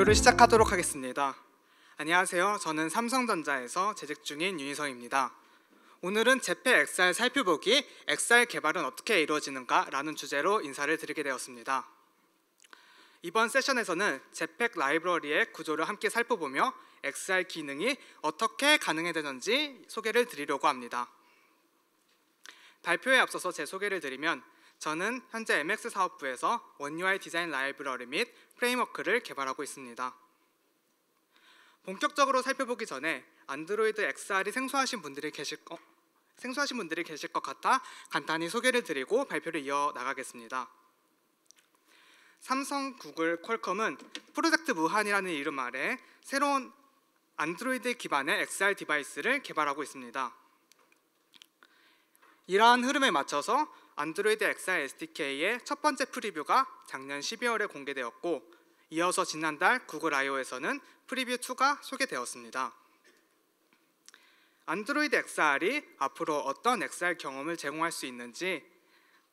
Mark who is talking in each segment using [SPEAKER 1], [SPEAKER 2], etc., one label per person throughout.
[SPEAKER 1] 발표를 시작하도록 하겠습니다. 안녕하세요. 저는 삼성전자에서 재직 중인 윤희성입니다. 오늘은 제팩 XR 살펴보기, XR 개발은 어떻게 이루어지는가 라는 주제로 인사를 드리게 되었습니다. 이번 세션에서는 제팩 라이브러리의 구조를 함께 살펴보며 XR 기능이 어떻게 가능해지는지 소개를 드리려고 합니다. 발표에 앞서서 제 소개를 드리면 저는 현재 MX 사업부에서 원UI 디자인 라이브러리 및 프레임워크를 개발하고 있습니다. 본격적으로 살펴보기 전에 안드로이드 XR이 생소하신 분들이 계실 것 같아 간단히 소개를 드리고 발표를 이어나가겠습니다. 삼성, 구글, 퀄컴은 프로젝트 무한이라는 이름 아래 새로운 안드로이드 기반의 XR 디바이스를 개발하고 있습니다. 이러한 흐름에 맞춰서 안드로이드 XR SDK의 첫 번째 프리뷰가 작년 12월에 공개되었고, 이어서 지난달 구글 I/O에서는 프리뷰 2가 소개되었습니다. 안드로이드 XR이 앞으로 어떤 XR 경험을 제공할 수 있는지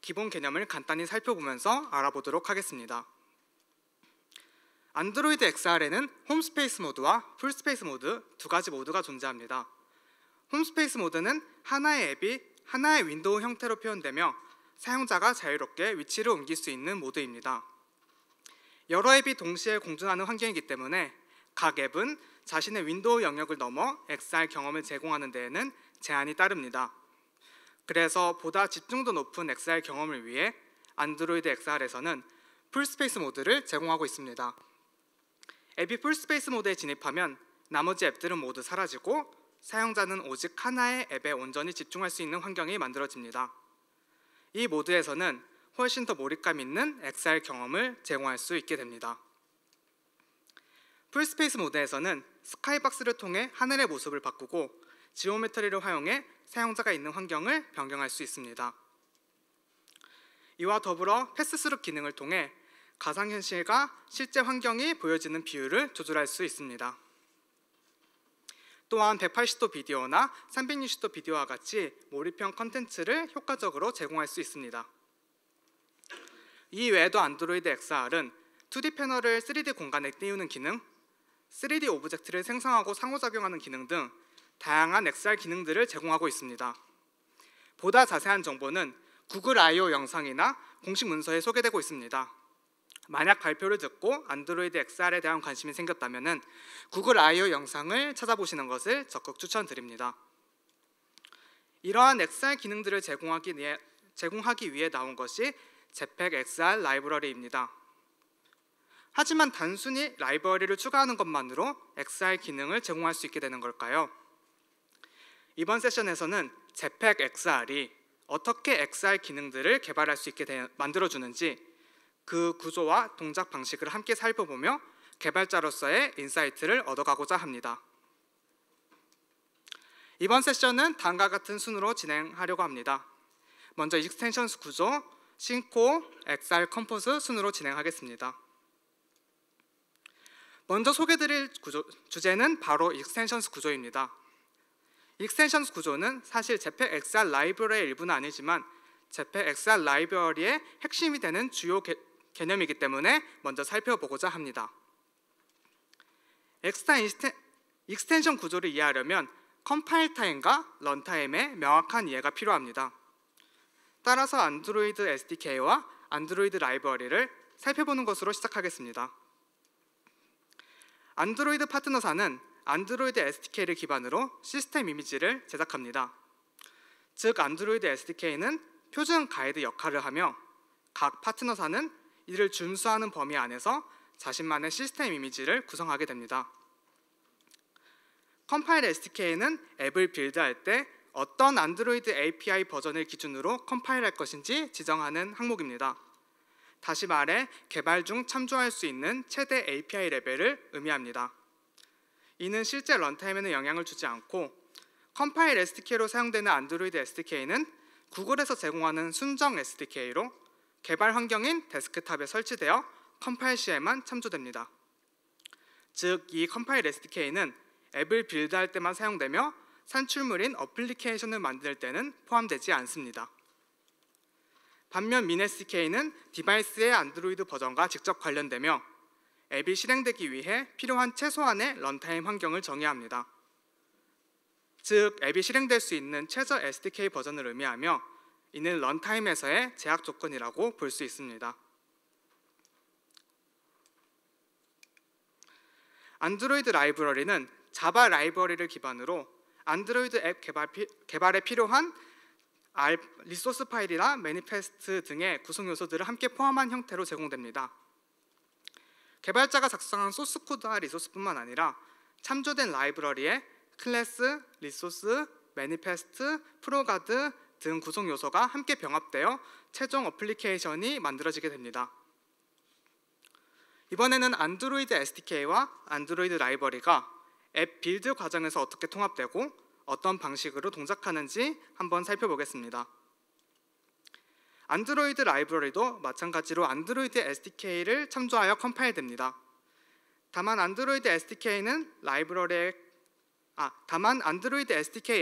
[SPEAKER 1] 기본 개념을 간단히 살펴보면서 알아보도록 하겠습니다. 안드로이드 XR에는 홈스페이스 모드와 풀스페이스 모드 두 가지 모드가 존재합니다. 홈스페이스 모드는 하나의 앱이 하나의 윈도우 형태로 표현되며 사용자가 자유롭게 위치를 옮길 수 있는 모드입니다. 여러 앱이 동시에 공존하는 환경이기 때문에 각 앱은 자신의 윈도우 영역을 넘어 XR 경험을 제공하는 데에는 제한이 따릅니다. 그래서 보다 집중도 높은 XR 경험을 위해 안드로이드 XR에서는 풀스페이스 모드를 제공하고 있습니다. 앱이 풀스페이스 모드에 진입하면 나머지 앱들은 모두 사라지고 사용자는 오직 하나의 앱에 온전히 집중할 수 있는 환경이 만들어집니다. 이 모드에서는 훨씬 더 몰입감 있는 XR 경험을 제공할 수 있게 됩니다. 풀스페이스 모드에서는 스카이박스를 통해 하늘의 모습을 바꾸고 지오메트리를 활용해 사용자가 있는 환경을 변경할 수 있습니다. 이와 더불어 패스스루 기능을 통해 가상현실과 실제 환경이 보여지는 비율을 조절할 수 있습니다. 또한 180도 비디오나 360도 비디오와 같이 몰입형 컨텐츠를 효과적으로 제공할 수 있습니다. 이 외에도 안드로이드 XR은 2D 패널을 3D 공간에 띄우는 기능, 3D 오브젝트를 생성하고 상호작용하는 기능 등 다양한 XR 기능들을 제공하고 있습니다. 보다 자세한 정보는 구글 I/O 영상이나 공식 문서에 소개되고 있습니다. 만약 발표를 듣고 안드로이드 XR에 대한 관심이 생겼다면 구글 I/O 영상을 찾아보시는 것을 적극 추천드립니다. 이러한 XR 기능들을 제공하기 위해 나온 것이 제팩 XR 라이브러리입니다. 하지만 단순히 라이브러리를 추가하는 것만으로 XR 기능을 제공할 수 있게 되는 걸까요? 이번 세션에서는 제팩 XR이 어떻게 XR 기능들을 개발할 수 있게 만들어주는지 그 구조와 동작 방식을 함께 살펴보며 개발자로서의 인사이트를 얻어가고자 합니다. 이번 세션은 다음과 같은 순으로 진행하려고 합니다. 먼저 익스텐션스 구조, 신코, XR 컴포즈 순으로 진행하겠습니다. 먼저 소개드릴 주제는 바로 익스텐션스 구조입니다. 익스텐션스 구조는 사실 제팩 XR 라이브러리의 일부는 아니지만 제팩 XR 라이브러리의 핵심이 되는 주요 개념이기 때문에 먼저 살펴보고자 합니다. 익스텐션 구조를 이해하려면 컴파일 타임과 런타임의 명확한 이해가 필요합니다. 따라서 안드로이드 SDK와 안드로이드 라이브러리를 살펴보는 것으로 시작하겠습니다. 안드로이드 파트너사는 안드로이드 SDK를 기반으로 시스템 이미지를 제작합니다. 즉 안드로이드 SDK는 표준 가이드 역할을 하며 각 파트너사는 이를 준수하는 범위 안에서 자신만의 시스템 이미지를 구성하게 됩니다. 컴파일 SDK는 앱을 빌드할 때 어떤 안드로이드 API 버전을 기준으로 컴파일할 것인지 지정하는 항목입니다. 다시 말해 개발 중 참조할 수 있는 최대 API 레벨을 의미합니다. 이는 실제 런타임에는 영향을 주지 않고 컴파일 SDK로 사용되는 안드로이드 SDK는 구글에서 제공하는 순정 SDK로 개발 환경인 데스크탑에 설치되어 컴파일 시에만 참조됩니다. 즉, 이 컴파일 SDK는 앱을 빌드할 때만 사용되며 산출물인 어플리케이션을 만들 때는 포함되지 않습니다. 반면 민 SDK는 디바이스의 안드로이드 버전과 직접 관련되며 앱이 실행되기 위해 필요한 최소한의 런타임 환경을 정해야 합니다. 즉, 앱이 실행될 수 있는 최저 SDK 버전을 의미하며 이는 런타임에서의 제약 조건이라고 볼 수 있습니다. 안드로이드 라이브러리는 자바 라이브러리를 기반으로 안드로이드 앱 개발에 필요한 리소스 파일이나 매니페스트 등의 구성 요소들을 함께 포함한 형태로 제공됩니다. 개발자가 작성한 소스 코드와 리소스뿐만 아니라 참조된 라이브러리에 클래스, 리소스, 매니페스트, 프로가드 등 구성 요소가 함께 병합되어 최종 어플리케이션이 만들어지게 됩니다. 이번에는 안드로이드 SDK와 안드로이드 라이브러리가 앱 빌드 과정에서 어떻게 통합되고 어떤 방식으로 동작하는지 한번 살펴보겠습니다. 안드로이드 라이브러리도 마찬가지로 안드로이드 SDK를 참조하여 컴파일됩니다. 다만 안드로이드 SDK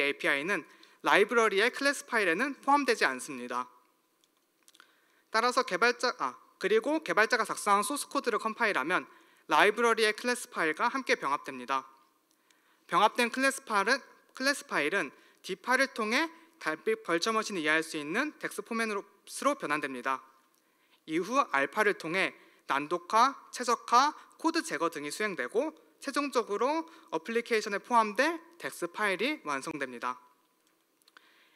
[SPEAKER 1] API는 라이브러리의 클래스 파일에는 포함되지 않습니다. 따라서 개발자가 작성한 소스 코드를 컴파일하면 라이브러리의 클래스 파일과 함께 병합됩니다. 병합된 클래스 파일은 D 파일을 통해 달빛 벌처머신이 이해할 수 있는 덱스 포맷으로 변환됩니다. 이후 알파를 통해 난독화, 최적화, 코드 제거 등이 수행되고 최종적으로 어플리케이션에 포함된 덱스 파일이 완성됩니다.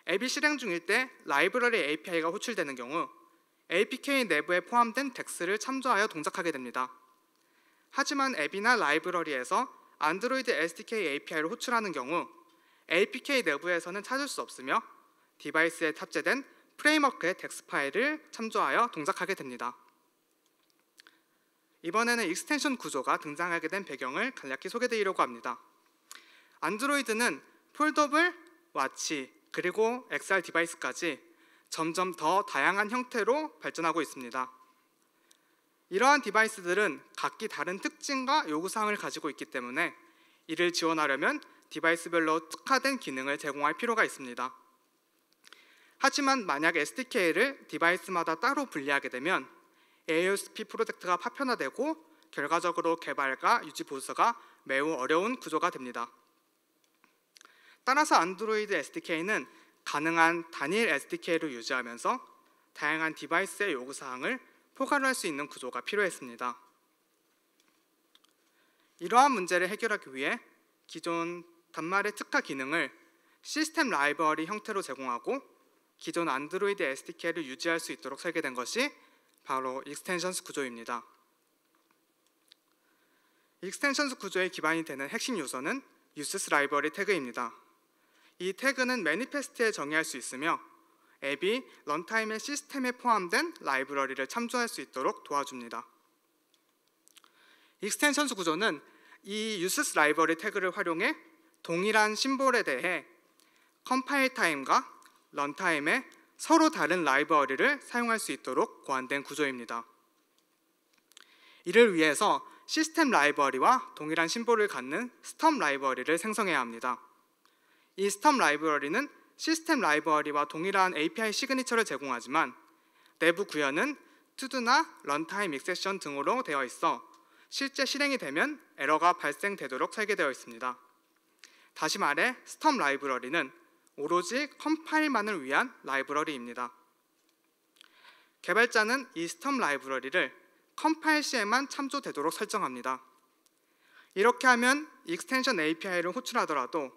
[SPEAKER 1] 앱이 실행 중일 때 라이브러리 API가 호출되는 경우 APK 내부에 포함된 덱스를 참조하여 동작하게 됩니다. 하지만 앱이나 라이브러리에서 안드로이드 SDK API를 호출하는 경우 APK 내부에서는 찾을 수 없으며 디바이스에 탑재된 프레임워크의 덱스 파일을 참조하여 동작하게 됩니다. 이번에는 익스텐션 구조가 등장하게 된 배경을 간략히 소개드리려고 합니다. 안드로이드는 폴더블, 와치, 그리고 XR 디바이스까지 점점 더 다양한 형태로 발전하고 있습니다. 이러한 디바이스들은 각기 다른 특징과 요구사항을 가지고 있기 때문에 이를 지원하려면 디바이스별로 특화된 기능을 제공할 필요가 있습니다. 하지만 만약 SDK를 디바이스마다 따로 분리하게 되면 AOSP 프로젝트가 파편화되고 결과적으로 개발과 유지 보수가 매우 어려운 구조가 됩니다. 따라서 안드로이드 SDK는 가능한 단일 SDK를 유지하면서 다양한 디바이스의 요구사항을 포괄할 수 있는 구조가 필요했습니다. 이러한 문제를 해결하기 위해 기존 단말의 특화 기능을 시스템 라이브러리 형태로 제공하고 기존 안드로이드 SDK를 유지할 수 있도록 설계된 것이 바로 익스텐션스 구조입니다. 익스텐션스 구조의 기반이 되는 핵심 요소는 uses 라이브러리 태그입니다. 이 태그는 매니페스트에 정의할 수 있으며 앱이 런타임의 시스템에 포함된 라이브러리를 참조할 수 있도록 도와줍니다. 익스텐션스 구조는 이 uses 라이브러리 태그를 활용해 동일한 심볼에 대해 컴파일 타임과 런타임에 서로 다른 라이브러리를 사용할 수 있도록 고안된 구조입니다. 이를 위해서 시스템 라이브러리와 동일한 심볼을 갖는 스톰 라이브러리를 생성해야 합니다. 이 스톰 라이브러리는 시스템 라이브러리와 동일한 API 시그니처를 제공하지만 내부 구현은 투두나 런타임 익셉션 등으로 되어 있어 실제 실행이 되면 에러가 발생되도록 설계되어 있습니다. 다시 말해 스톰 라이브러리는 오로지 컴파일만을 위한 라이브러리입니다. 개발자는 이 스톰 라이브러리를 컴파일 시에만 참조되도록 설정합니다. 이렇게 하면 익스텐션 API를 호출하더라도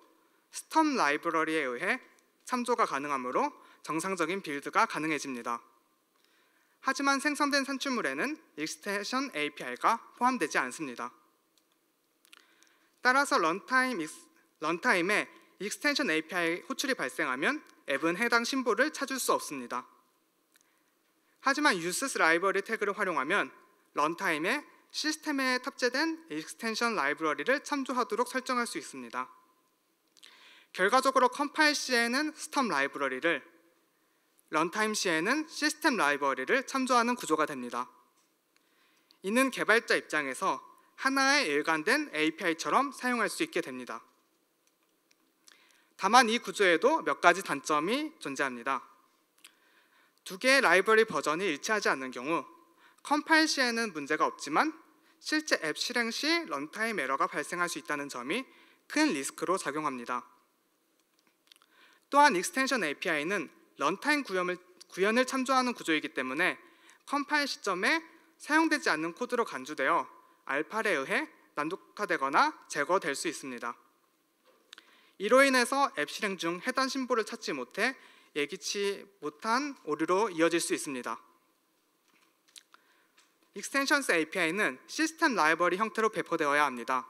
[SPEAKER 1] 스톰 라이브러리에 의해 참조가 가능하므로 정상적인 빌드가 가능해집니다. 하지만 생성된 산출물에는 익스텐션 API가 포함되지 않습니다. 따라서 런타임에 익스텐션 API 호출이 발생하면 앱은 해당 심볼을 찾을 수 없습니다. 하지만 uses 라이브러리 태그를 활용하면 런타임에 시스템에 탑재된 익스텐션 라이브러리를 참조하도록 설정할 수 있습니다. 결과적으로 컴파일 시에는 스톰 라이브러리를, 런타임 시에는 시스템 라이브러리를 참조하는 구조가 됩니다. 이는 개발자 입장에서 하나의 일관된 API처럼 사용할 수 있게 됩니다. 다만 이 구조에도 몇 가지 단점이 존재합니다. 두 개의 라이브러리 버전이 일치하지 않는 경우 컴파일 시에는 문제가 없지만 실제 앱 실행 시 런타임 에러가 발생할 수 있다는 점이 큰 리스크로 작용합니다. 또한 익스텐션 API는 런타임 구현을 참조하는 구조이기 때문에 컴파일 시점에 사용되지 않는 코드로 간주되어 알팔에 의해 난독화되거나 제거될 수 있습니다. 이로 인해서 앱 실행 중 해당 심볼을 찾지 못해 예기치 못한 오류로 이어질 수 있습니다. 익스텐션스 API는 시스템 라이브러리 형태로 배포되어야 합니다.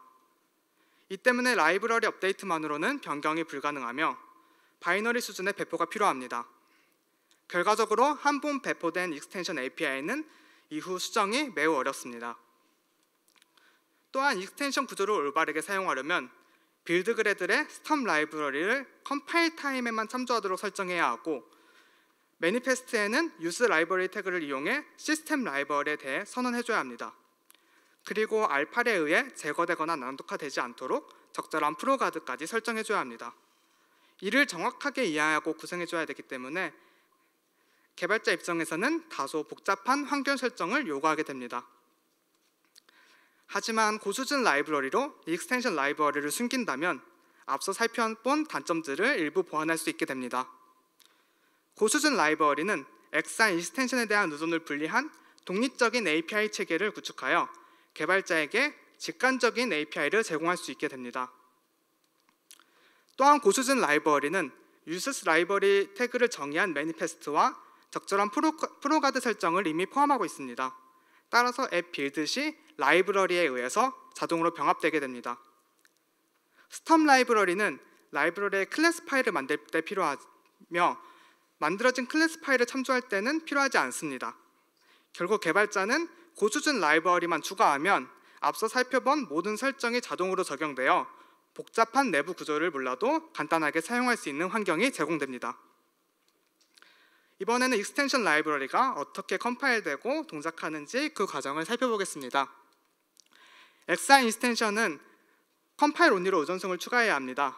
[SPEAKER 1] 이 때문에 라이브러리 업데이트만으로는 변경이 불가능하며 바이너리 수준의 배포가 필요합니다. 결과적으로 한 번 배포된 익스텐션 API는 이후 수정이 매우 어렵습니다. 또한 익스텐션 구조를 올바르게 사용하려면 빌드그레들의 스톰 라이브러리를 컴파일 타임에만 참조하도록 설정해야 하고 매니페스트에는 유스 라이브러리 태그를 이용해 시스템 라이브러리에 대해 선언해줘야 합니다. 그리고 알팔에 의해 제거되거나 난독화되지 않도록 적절한 프로가드까지 설정해줘야 합니다. 이를 정확하게 이해하고 구성해줘야 되기 때문에 개발자 입장에서는 다소 복잡한 환경 설정을 요구하게 됩니다. 하지만 고수준 라이브러리로 익스텐션 라이브러리를 숨긴다면 앞서 살펴본 단점들을 일부 보완할 수 있게 됩니다. 고수준 라이브러리는 XR 익스텐션에 대한 의존을 분리한 독립적인 API 체계를 구축하여 개발자에게 직관적인 API를 제공할 수 있게 됩니다. 또한 고수준 라이브러리는 유스 라이브러리 태그를 정의한 매니페스트와 적절한 프로가드 설정을 이미 포함하고 있습니다. 따라서 앱 빌드 시 라이브러리에 의해서 자동으로 병합되게 됩니다. 스톰 라이브러리는 라이브러리의 클래스 파일을 만들 때 필요하며 만들어진 클래스 파일을 참조할 때는 필요하지 않습니다. 결국 개발자는 고수준 라이브러리만 추가하면 앞서 살펴본 모든 설정이 자동으로 적용되어 복잡한 내부 구조를 몰라도 간단하게 사용할 수 있는 환경이 제공됩니다. 이번에는 익스텐션 라이브러리가 어떻게 컴파일되고 동작하는지 그 과정을 살펴보겠습니다. XR 익스텐션은 컴파일 온리로 의존성을 추가해야 합니다.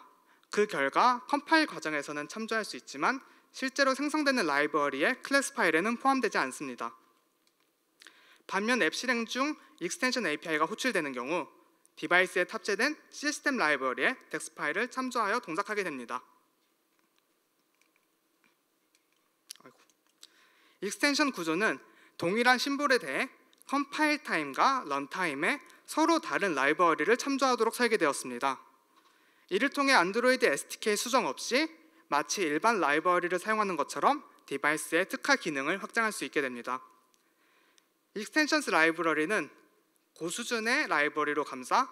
[SPEAKER 1] 그 결과 컴파일 과정에서는 참조할 수 있지만 실제로 생성되는 라이브러리의 클래스 파일에는 포함되지 않습니다. 반면 앱 실행 중 익스텐션 API가 호출되는 경우 디바이스에 탑재된 시스템 라이브러리의 텍스트 파일을 참조하여 동작하게 됩니다. 익스텐션 구조는 동일한 심볼에 대해 컴파일 타임과 런타임에 서로 다른 라이브러리를 참조하도록 설계되었습니다. 이를 통해 안드로이드 SDK 수정 없이 마치 일반 라이브러리를 사용하는 것처럼 디바이스의 특화 기능을 확장할 수 있게 됩니다. 익스텐션스 라이브러리는 고수준의 라이브러리로 감사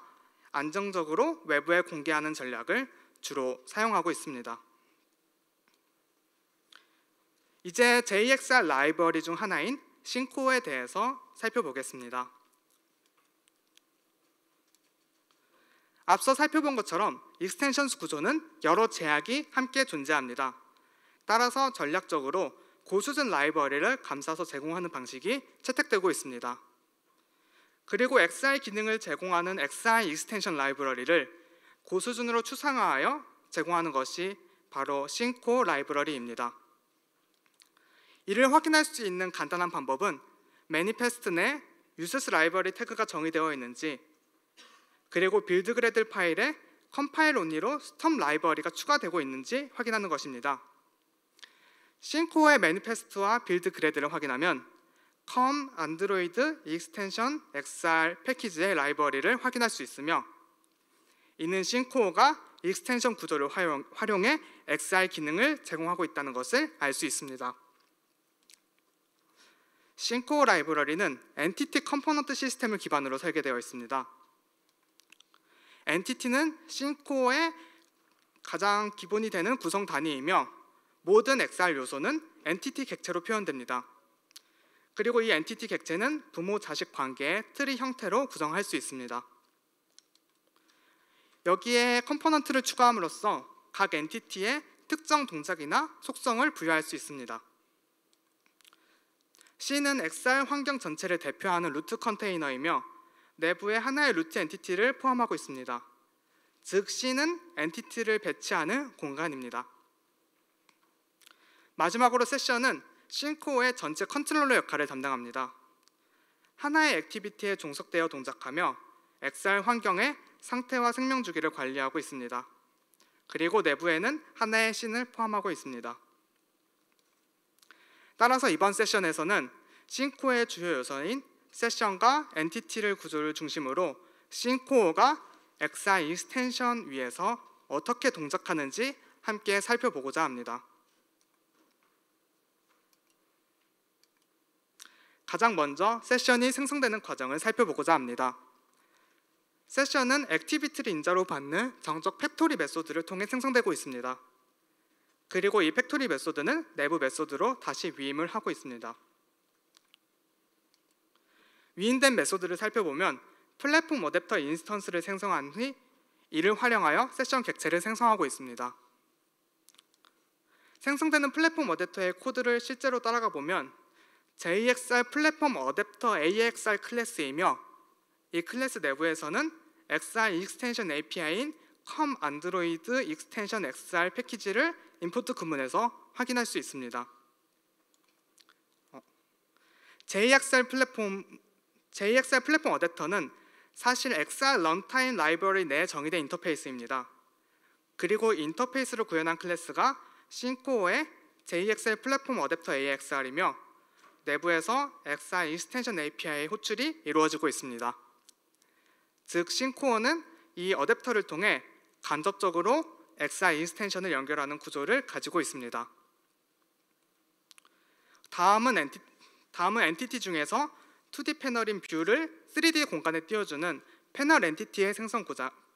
[SPEAKER 1] 안정적으로 외부에 공개하는 전략을 주로 사용하고 있습니다. 이제 JXR 라이브러리 중 하나인 싱코어에 대해서 살펴보겠습니다. 앞서 살펴본 것처럼 익스텐션스 구조는 여러 제약이 함께 존재합니다. 따라서 전략적으로 고수준 라이브러리를 감싸서 제공하는 방식이 채택되고 있습니다. 그리고 XR 기능을 제공하는 XR 익스텐션 라이브러리를 고수준으로 추상화하여 제공하는 것이 바로 싱코어 라이브러리입니다. 이를 확인할 수 있는 간단한 방법은 매니페스트 내 유스 라이브러리 태그가 정의되어 있는지 그리고 빌드그레들 파일에 컴파일 온리로 스톰 라이브러리가 추가되고 있는지 확인하는 것입니다. 싱코어의 매니페스트와 빌드그레드를 확인하면 컴 안드로이드 익스텐션 XR 패키지의 라이브러리를 확인할 수 있으며 이는 싱코어가 익스텐션 구조를 활용해 XR 기능을 제공하고 있다는 것을 알 수 있습니다. 싱코어 라이브러리는 엔티티 컴포넌트 시스템을 기반으로 설계되어 있습니다. 엔티티는 싱코어의 가장 기본이 되는 구성 단위이며 모든 XR 요소는 엔티티 객체로 표현됩니다. 그리고 이 엔티티 객체는 부모-자식 관계의 트리 형태로 구성할 수 있습니다. 여기에 컴포넌트를 추가함으로써 각 엔티티에 특정 동작이나 속성을 부여할 수 있습니다. C는 XR 환경 전체를 대표하는 루트 컨테이너이며 내부에 하나의 루트 엔티티를 포함하고 있습니다. 즉 C는 엔티티를 배치하는 공간입니다. 마지막으로 세션은 싱코어의 전체 컨트롤러 역할을 담당합니다. 하나의 액티비티에 종속되어 동작하며 XR 환경의 상태와 생명 주기를 관리하고 있습니다. 그리고 내부에는 하나의 씬을 포함하고 있습니다. 따라서 이번 세션에서는 씬코어의 주요 요소인 세션과 엔티티를 구조를 중심으로 씬코어가 XR 익스텐션 위에서 어떻게 동작하는지 함께 살펴보고자 합니다. 가장 먼저 세션이 생성되는 과정을 살펴보고자 합니다. 세션은 액티비티를 인자로 받는 정적 팩토리 메소드를 통해 생성되고 있습니다. 그리고 이 팩토리 메소드는 내부 메소드로 다시 위임을 하고 있습니다. 위임된 메소드를 살펴보면 플랫폼 어댑터 인스턴스를 생성한 후에 이를 활용하여 세션 객체를 생성하고 있습니다. 생성되는 플랫폼 어댑터의 코드를 실제로 따라가 보면 JXR 플랫폼 어댑터 AXR 클래스이며 이 클래스 내부에서는 XR 익스텐션 API인 COM 안드로이드 익스텐션 XR 패키지를 인풋 구문에서 확인할 수 있습니다. JXR 플랫폼 어댑터는 사실 XR 런타임 라이브러리 내에 정의된 인터페이스입니다. 그리고 인터페이스로 구현한 클래스가 씬코어의 JXR 플랫폼 어댑터 AXR이며 내부에서 XR 익스텐션 API의 호출이 이루어지고 있습니다. 즉 씬코어는 이 어댑터를 통해 간접적으로 XR 익스텐션을 연결하는 구조를 가지고 있습니다. 다음은 엔티티 중에서 2D 패널인 뷰를 3D 공간에 띄워주는 패널 엔티티의 생성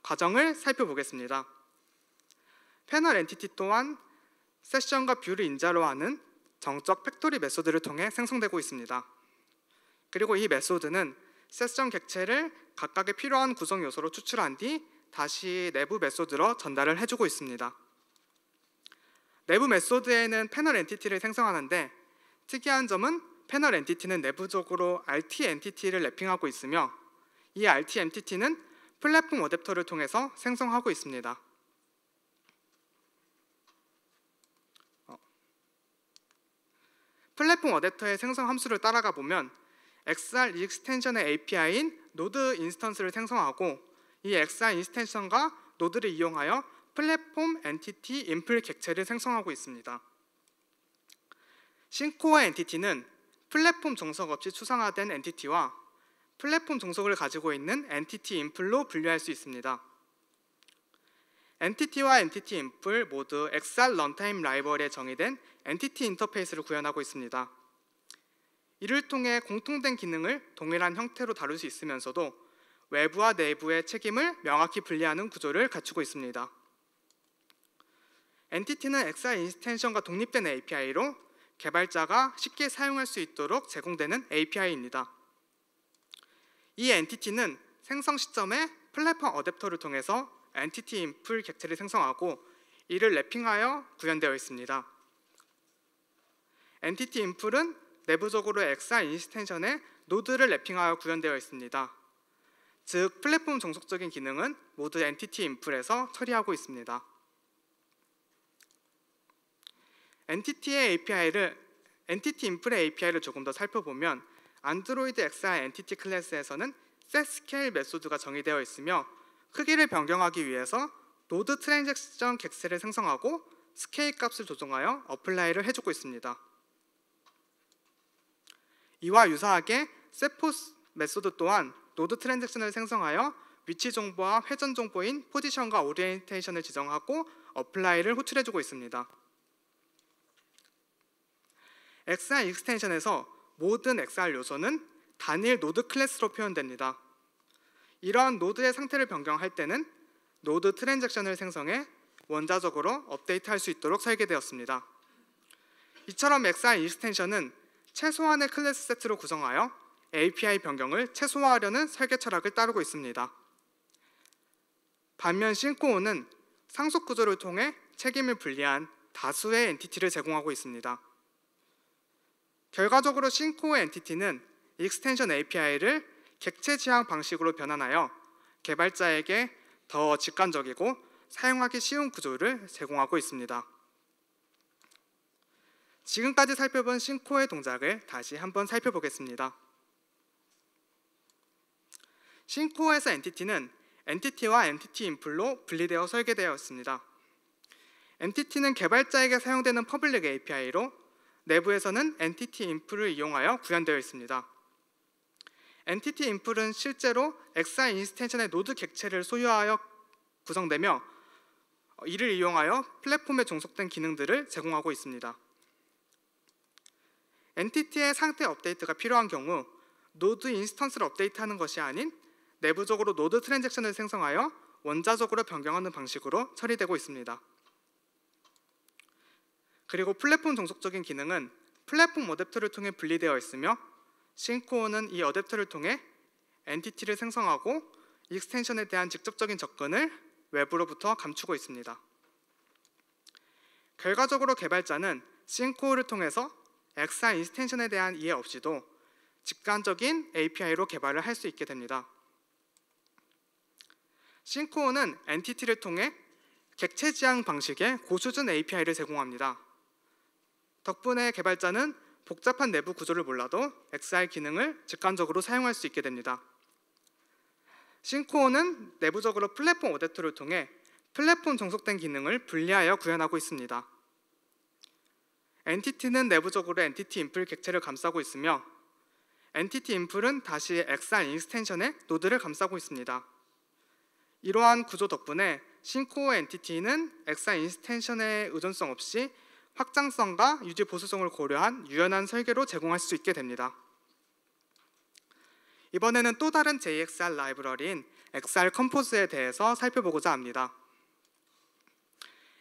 [SPEAKER 1] 과정을 살펴보겠습니다. 패널 엔티티 또한 세션과 뷰를 인자로 하는 정적 팩토리 메소드를 통해 생성되고 있습니다. 그리고 이 메소드는 세션 객체를 각각의 필요한 구성 요소로 추출한 뒤 다시 내부 메소드로 전달을 해주고 있습니다. 내부 메소드에는 패널 엔티티를 생성하는데 특이한 점은 패널 엔티티는 내부적으로 RT 엔티티를 랩핑하고 있으며 이 RT 엔티티는 플랫폼 어댑터를 통해서 생성하고 있습니다. 플랫폼 어댑터의 생성 함수를 따라가 보면 XR 익스텐션의 API인 노드 인스턴스를 생성하고 이 XR 익스텐션과 노드를 이용하여 플랫폼 엔티티 인플 객체를 생성하고 있습니다. 씬코어 엔티티는 플랫폼 종속 없이 추상화된 엔티티와 플랫폼 종속을 가지고 있는 엔티티 인플로 분류할 수 있습니다. 엔티티와 엔티티 인플 모두 XR 런타임 라이브러리에 정의된 엔티티 인터페이스를 구현하고 있습니다. 이를 통해 공통된 기능을 동일한 형태로 다룰 수 있으면서도 외부와 내부의 책임을 명확히 분리하는 구조를 갖추고 있습니다. 엔티티는 XR 익스텐션과 독립된 API로 개발자가 쉽게 사용할 수 있도록 제공되는 API입니다. 이 엔티티는 생성 시점에 플랫폼 어댑터를 통해서 엔티티 인플 객체를 생성하고 이를 랩핑하여 구현되어 있습니다. 엔티티 인플은 내부적으로 XR 익스텐션에 노드를 랩핑하여 구현되어 있습니다. 즉 플랫폼 종속적인 기능은 모두 엔티티 인플에서 처리하고 있습니다. 엔티티 인플의 API를 조금 더 살펴보면 안드로이드 XR 엔티티 클래스에서는 setScale 메소드가 정의되어 있으며 크기를 변경하기 위해서 노드 트랜잭션 객체를 생성하고 스케일 값을 조정하여 어플라이를 해주고 있습니다. 이와 유사하게 setPos 메소드 또한 노드 트랜잭션을 생성하여 위치 정보와 회전 정보인 포지션과 오리엔테이션을 지정하고 어플라이를 호출해주고 있습니다. XR 익스텐션에서 모든 XR 요소는 단일 노드 클래스로 표현됩니다. 이러한 노드의 상태를 변경할 때는 노드 트랜잭션을 생성해 원자적으로 업데이트할 수 있도록 설계되었습니다. 이처럼 XR 익스텐션은 최소한의 클래스 세트로 구성하여 API 변경을 최소화하려는 설계 철학을 따르고 있습니다. 반면 씬코어는 상속 구조를 통해 책임을 분리한 다수의 엔티티를 제공하고 있습니다. 결과적으로 씬코어 엔티티는 익스텐션 API를 객체 지향 방식으로 변환하여 개발자에게 더 직관적이고 사용하기 쉬운 구조를 제공하고 있습니다. 지금까지 살펴본 씬코어의 동작을 다시 한번 살펴보겠습니다. 싱코어에서 엔티티는 엔티티와 엔티티 인풀로 분리되어 설계되어 있습니다. 엔티티는 개발자에게 사용되는 퍼블릭 API로 내부에서는 엔티티 인풀을 이용하여 구현되어 있습니다. 엔티티 인풀은 실제로 XR 인스텐션의 노드 객체를 소유하여 구성되며 이를 이용하여 플랫폼에 종속된 기능들을 제공하고 있습니다. 엔티티의 상태 업데이트가 필요한 경우 노드 인스턴스를 업데이트하는 것이 아닌 내부적으로 노드 트랜잭션을 생성하여 원자적으로 변경하는 방식으로 처리되고 있습니다. 그리고 플랫폼 종속적인 기능은 플랫폼 어댑터를 통해 분리되어 있으며 싱코어는 이 어댑터를 통해 엔티티를 생성하고 익스텐션에 대한 직접적인 접근을 외부로부터 감추고 있습니다. 결과적으로 개발자는 싱코어를 통해서 XR 인스텐션에 대한 이해 없이도 직관적인 API로 개발을 할 수 있게 됩니다. 싱코어는 엔티티를 통해 객체 지향 방식의 고수준 API를 제공합니다. 덕분에 개발자는 복잡한 내부 구조를 몰라도 XR 기능을 직관적으로 사용할 수 있게 됩니다. 싱코어는 내부적으로 플랫폼 어댑터를 통해 플랫폼 종속된 기능을 분리하여 구현하고 있습니다. 엔티티는 내부적으로 엔티티 인풀 객체를 감싸고 있으며 엔티티 인풀은 다시 XR 인스텐션의 노드를 감싸고 있습니다. 이러한 구조 덕분에 싱코어 엔티티는 XR 인스텐션의 의존성 없이 확장성과 유지 보수성을 고려한 유연한 설계로 제공할 수 있게 됩니다. 이번에는 또 다른 JXR 라이브러리인 XR 컴포즈에 대해서 살펴보고자 합니다.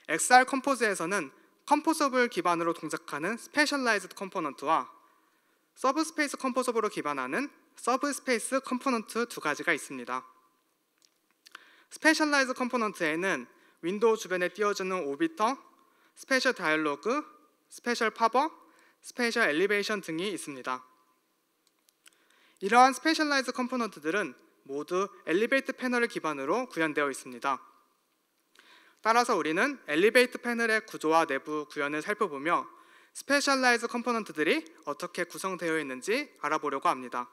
[SPEAKER 1] XR 컴포즈에서는 컴포저블 기반으로 동작하는 스페셜라이즈드 컴포넌트와 서브스페이스 컴포저블로 기반하는 서브스페이스 컴포넌트 두 가지가 있습니다. 스페셜라이즈 컴포넌트에는 윈도우 주변에 띄워주는 오비터, 스페셜 다이얼로그, 스페셜 팝업, 스페셜 엘리베이션 등이 있습니다. 이러한 스페셜라이즈 컴포넌트들은 모두 엘리베이트 패널을 기반으로 구현되어 있습니다. 따라서 우리는 엘리베이트 패널의 구조와 내부 구현을 살펴보며 스페셜라이즈 컴포넌트들이 어떻게 구성되어 있는지 알아보려고 합니다.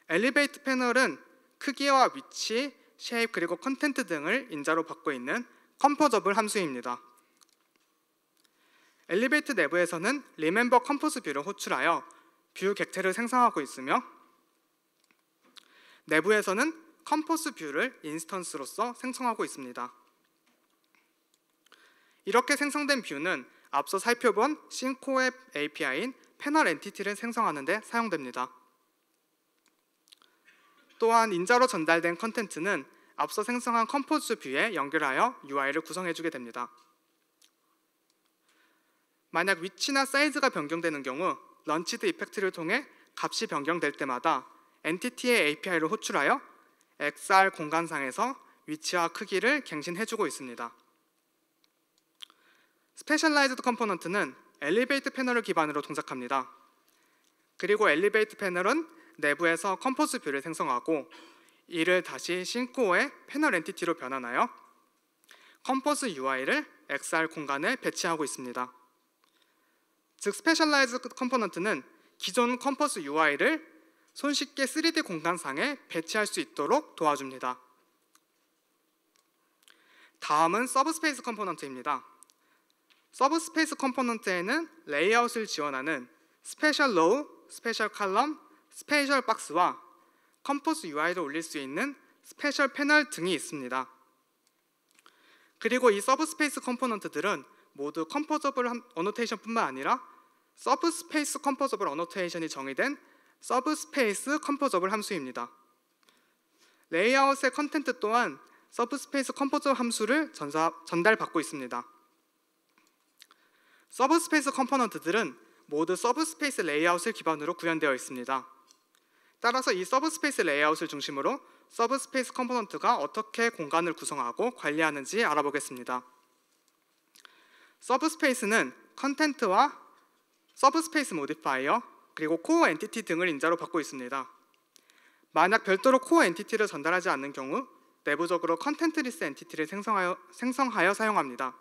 [SPEAKER 1] 엘리베이트 패널은 크기와 위치, 쉐입 그리고 컨텐트 등을 인자로 받고 있는 컴포저블 함수입니다. 엘리베이트 내부에서는 리멤버 컴포즈 뷰를 호출하여 뷰 객체를 생성하고 있으며 내부에서는 컴포즈 뷰를 인스턴스로서 생성하고 있습니다. 이렇게 생성된 뷰는 앞서 살펴본 싱코어 API인 패널 엔티티를 생성하는 데 사용됩니다. 또한 인자로 전달된 컨텐츠는 앞서 생성한 컴포즈 뷰에 연결하여 UI를 구성해주게 됩니다. 만약 위치나 사이즈가 변경되는 경우 런치드 이펙트를 통해 값이 변경될 때마다 엔티티의 API를 호출하여 XR 공간상에서 위치와 크기를 갱신해주고 있습니다. 스페셜라이즈드 컴포넌트는 엘리베이트 패널을 기반으로 동작합니다. 그리고 엘리베이트 패널은 내부에서 컴포즈 뷰를 생성하고 이를 다시 싱코어의 패널 엔티티로 변환하여 컴포즈 UI를 XR 공간에 배치하고 있습니다. 즉 스페셜라이즈드 컴포넌트는 기존 컴포즈 UI를 손쉽게 3D 공간상에 배치할 수 있도록 도와줍니다. 다음은 서브스페이스 컴포넌트입니다. 서브스페이스 컴포넌트에는 레이아웃을 지원하는 스페셜 로우, 스페셜 칼럼, 스페셜 박스와 컴포즈 UI를 올릴 수 있는 스페셜 패널 등이 있습니다. 그리고 이 서브스페이스 컴포넌트들은 모두 컴포저블 어노테이션뿐만 아니라 서브스페이스 컴포저블 어노테이션이 정의된 서브스페이스 컴포저블 함수입니다. 레이아웃의 컨텐트 또한 서브스페이스 컴포저블 함수를 전달받고 있습니다. 서브스페이스 컴포넌트들은 모두 서브스페이스 레이아웃을 기반으로 구현되어 있습니다. 따라서 이 서브스페이스 레이아웃을 중심으로 서브스페이스 컴포넌트가 어떻게 공간을 구성하고 관리하는지 알아보겠습니다. 서브스페이스는 컨텐트와 서브스페이스 모디파이어 그리고 코어 엔티티 등을 인자로 받고 있습니다. 만약 별도로 코어 엔티티를 전달하지 않는 경우 내부적으로 컨텐트 리스 엔티티를 생성하여 사용합니다.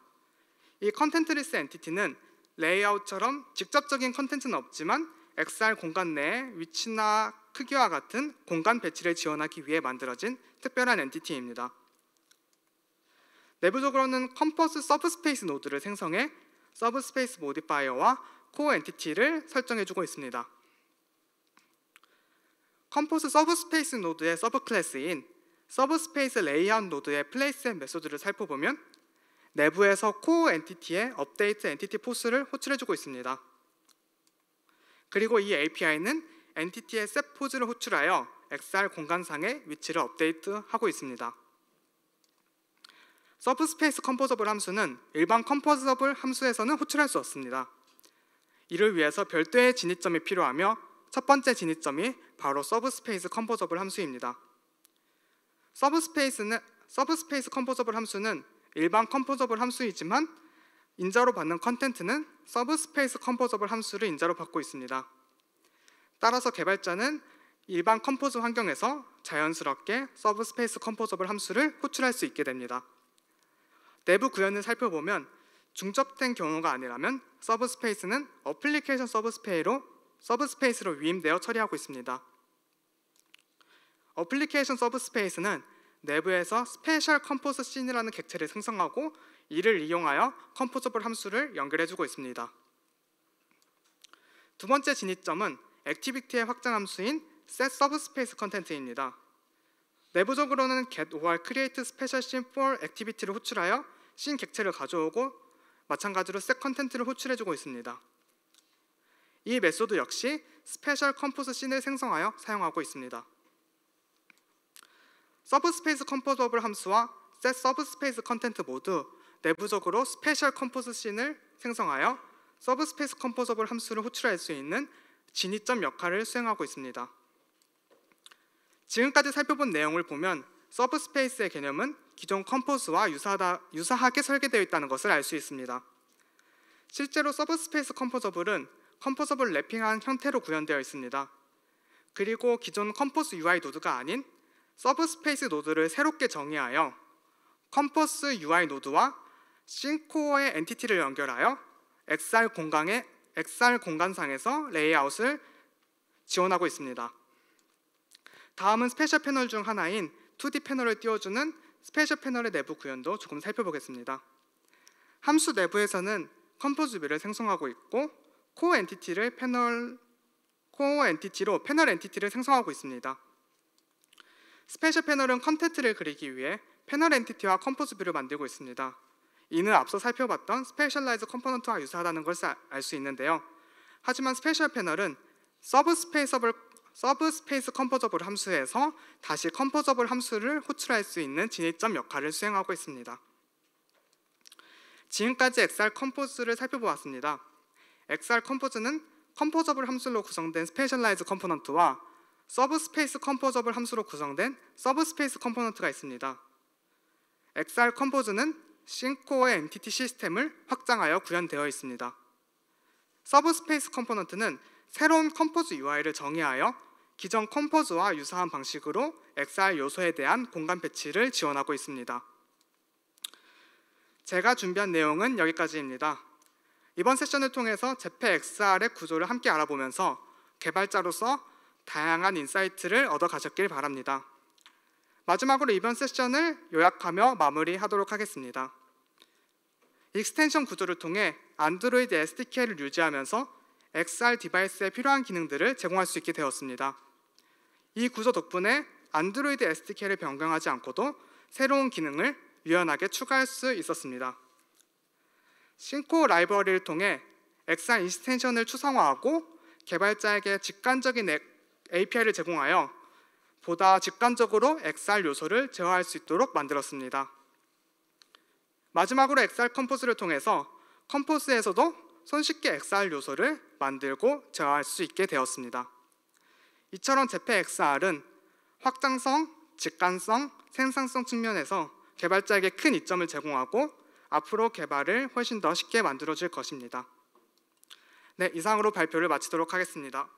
[SPEAKER 1] 이 컨텐트 리스 엔티티는 레이아웃처럼 직접적인 컨텐츠는 없지만 XR 공간 내에 위치나 크기와 같은 공간 배치를 지원하기 위해 만들어진 특별한 엔티티입니다. 내부적으로는 컴포스 서브스페이스 노드를 생성해 서브스페이스 모디파이어와 코어 엔티티를 설정해주고 있습니다. 컴포스 서브스페이스 노드의 서브클래스인 서브스페이스 레이아웃 노드의 플레이스 앤 메소드를 살펴보면 내부에서 코어 엔티티의 업데이트 엔티티 포스를 호출해주고 있습니다. 그리고 이 API는 엔티티의 셋 포즈를 호출하여 XR 공간상의 위치를 업데이트하고 있습니다. 서브스페이스 컴포저블 함수는 일반 컴포저블 함수에서는 호출할 수 없습니다. 이를 위해서 별도의 진입점이 필요하며 첫 번째 진입점이 바로 서브스페이스 컴포저블 함수입니다. 서브스페이스 컴포저블 함수는 일반 컴포저블 함수이지만 인자로 받는 컨텐트는 서브스페이스 컴포저블 함수를 인자로 받고 있습니다. 따라서 개발자는 일반 컴포즈 환경에서 자연스럽게 서브스페이스 컴포저블 함수를 호출할 수 있게 됩니다. 내부 구현을 살펴보면 중접된 경우가 아니라면 서브스페이스는 어플리케이션 서브스페이스로 위임되어 처리하고 있습니다. 어플리케이션 서브스페이스는 내부에서 스페셜 컴포즈 씬이라는 객체를 생성하고 이를 이용하여 컴포저블 함수를 연결해주고 있습니다. 두 번째 진입점은 액티비티의 확장 함수인 set subspace content입니다. 내부적으로는 get or create special scene for activity를 호출하여 씬 객체를 가져오고 마찬가지로 set content를 호출해주고 있습니다. 이 메소드 역시 스페셜 컴포즈 씬을 생성하여 사용하고 있습니다. 서브스페이스 컴포저블 함수와 set subspace content 모두 내부적으로 스페셜 컴포즈 씬을 생성하여 서브스페이스 컴포저블 함수를 호출할 수 있는 진입점 역할을 수행하고 있습니다. 지금까지 살펴본 내용을 보면 서브스페이스의 개념은 기존 컴포즈와 유사하게 설계되어 있다는 것을 알 수 있습니다. 실제로 서브스페이스 컴포저블은 컴포저블 랩핑한 형태로 구현되어 있습니다. 그리고 기존 컴포즈 UI 노드가 아닌 서브스페이스 노드를 새롭게 정의하여 컴포스 UI 노드와 씬코어의 엔티티를 연결하여 XR 공간상에서 레이아웃을 지원하고 있습니다. 다음은 스페셜 패널 중 하나인 2D 패널을 띄워주는 스페셜 패널의 내부 구현도 조금 살펴보겠습니다. 함수 내부에서는 컴포즈 뷰를 생성하고 있고 코어 엔티티로 패널 엔티티를 생성하고 있습니다. 스페셜 패널은 컨텐트를 그리기 위해 패널 엔티티와 컴포즈 뷰를 만들고 있습니다. 이는 앞서 살펴봤던 스페셜라이즈 컴포넌트와 유사하다는 것을 알 수 있는데요. 하지만 스페셜 패널은 서브스페이스 컴포저블 함수에서 다시 컴포저블 함수를 호출할 수 있는 진입점 역할을 수행하고 있습니다. 지금까지 XR 컴포즈를 살펴보았습니다. XR 컴포즈는 컴포저블 함수로 구성된 스페셜라이즈 컴포넌트와 서브스페이스 컴포저블 함수로 구성된 서브스페이스 컴포넌트가 있습니다. XR 컴포즈는 씬코어의 엔티티 시스템을 확장하여 구현되어 있습니다. 서브스페이스 컴포넌트는 새로운 컴포즈 UI를 정의하여 기존 컴포즈와 유사한 방식으로 XR 요소에 대한 공간 배치를 지원하고 있습니다. 제가 준비한 내용은 여기까지입니다. 이번 세션을 통해서 제페 XR의 구조를 함께 알아보면서 개발자로서 다양한 인사이트를 얻어 가셨길 바랍니다. 마지막으로 이번 세션을 요약하며 마무리하도록 하겠습니다. 익스텐션 구조를 통해 안드로이드 SDK를 유지하면서 XR 디바이스에 필요한 기능들을 제공할 수 있게 되었습니다. 이 구조 덕분에 안드로이드 SDK를 변경하지 않고도 새로운 기능을 유연하게 추가할 수 있었습니다. 씬코어 라이브러리를 통해 XR 익스텐션을 추상화하고 개발자에게 직관적인 API를 제공하여 보다 직관적으로 XR 요소를 제어할 수 있도록 만들었습니다. 마지막으로 XR 컴포즈를 통해서 컴포즈에서도 손쉽게 XR 요소를 만들고 제어할 수 있게 되었습니다. 이처럼 제페 XR은 확장성, 직관성, 생산성 측면에서 개발자에게 큰 이점을 제공하고 앞으로 개발을 훨씬 더 쉽게 만들어줄 것입니다. 네, 이상으로 발표를 마치도록 하겠습니다.